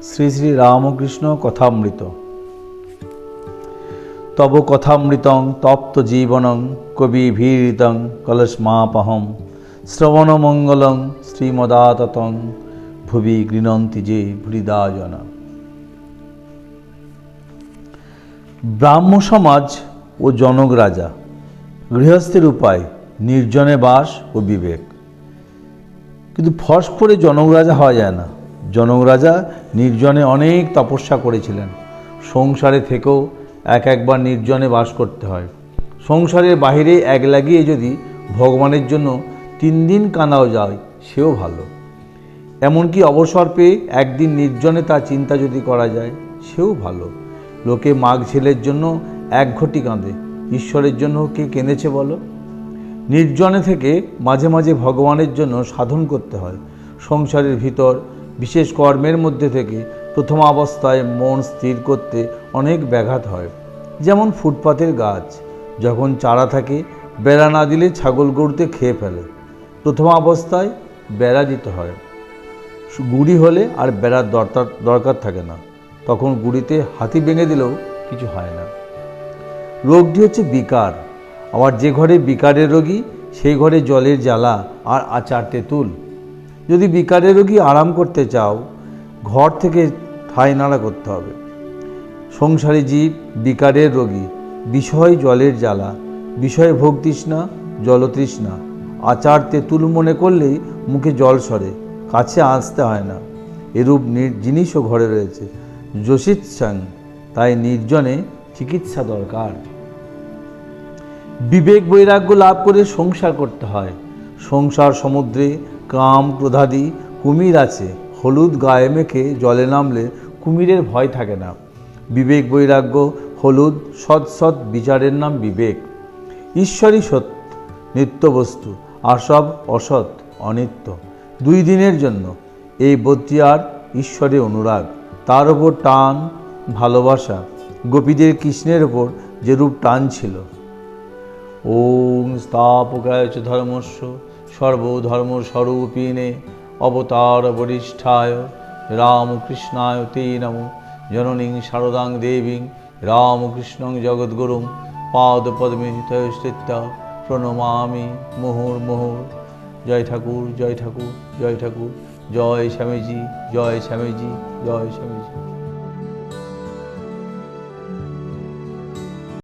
শ্রী শ্রী রামকৃষ্ণ কথামৃত। তব কথামৃতং তপ্ত জীবনং কবিভীরিতং কলস্মাপহম শ্রবণমঙ্গলং শ্রীমদাততং ভুবি গৃণন্তি যে ভৃদা জনা। ব্রাহ্ম সমাজ ও জনক রাজা। গৃহস্থের উপায় নির্জনে বাস ও বিবেক। কিন্তু ফস করে জনক রাজা হওয়া যায় না। জনক রাজা নির্জনে অনেক তপস্যা করেছিলেন। সংসারে থেকেও একবার নির্জনে বাস করতে হয়। সংসারের বাহিরে এক লাগিয়ে যদি ভগবানের জন্য 3 দিন কাঁদাও যায় সেও ভালো। এমনকি অবসর পেয়ে একদিন নির্জনে তার চিন্তা যদি করা যায় সেও ভালো। লোকে মাঘ ছেলের জন্য 1 ঘটি কাঁদে, ঈশ্বরের জন্য কে কেঁদেছে বলো? নির্জনে থেকে মাঝে মাঝে ভগবানের জন্য সাধন করতে হয়। সংসারের ভিতর বিশেষ কর্মের মধ্যে থেকে প্রথম অবস্থায় মন স্থির করতে অনেক ব্যাঘাত হয়। যেমন ফুটপাতের গাছ, যখন চারা থাকে বেড়া না দিলে ছাগল গরুতে খেয়ে ফেলে। প্রথম অবস্থায় বেড়া দিতে হয়। গুড়ি হলে আর বেড়ার দরকার থাকে না, তখন গুড়িতে হাতি ভেঙে দিলেও কিছু হয় না। রোগটি হচ্ছে বিকার। আবার যে ঘরে বিকারের রোগী সেই ঘরে জলের জ্বালা আর আচার তেঁতুল। যদি বিকারের রোগী আরাম করতে চাও ঘর থেকে ঠাঁই নাড়া করতে হবে। সংসারী জীব বিকারের রোগী, বিষয় জলের জ্বালা, বিষয়ে ভোগ তৃষ্ণা, জলতৃষ্ণা। আচার তেঁতুল মনে করলেই মুখে জল সরে, কাছে আসতে হয় না। এরূপ জিনিসও ঘরে রয়েছে। যোশিৎসাং, তাই নির্জনে চিকিৎসা দরকার। বিবেক বৈরাগ্য লাভ করে সংসার করতে হয়। সংসার সমুদ্রে কাম ক্রোধাদি কুমির আছে, হলুদ গায়ে মেখে জলে নামলে কুমিরের ভয় থাকে না। বিবেক বৈরাগ্য হলুদ, সৎ সৎ বিচারের নাম বিবেক। ঈশ্বরই সত্য, নিত্য বস্তু, আর সব অসৎ, অনিত্য। 2 দিনের জন্য এই বতিয়ার ঈশ্বরের অনুরাগ, তার ওপর টান, ভালোবাসা। গোপীদের কৃষ্ণের ওপর যেরূপ টান ছিল। ওং স্থাপকায় চ ধর্মস্য সর্বধর্মস্বরূপিণে অবতার বরিষ্ঠায় রামকৃষ্ণায় তে নমো। জননীং শারদাং দেবীং রামকৃষ্ণং জগদ্গুরুং পাদপদ্মে তয়স্থিত্বা প্রণমামি মুহুর্মুহুর্। জয় ঠাকুর, জয় ঠাকুর, জয় ঠাকুর, জয় স্বামীজি, জয় স্বামীজি, জয় স্বামীজি।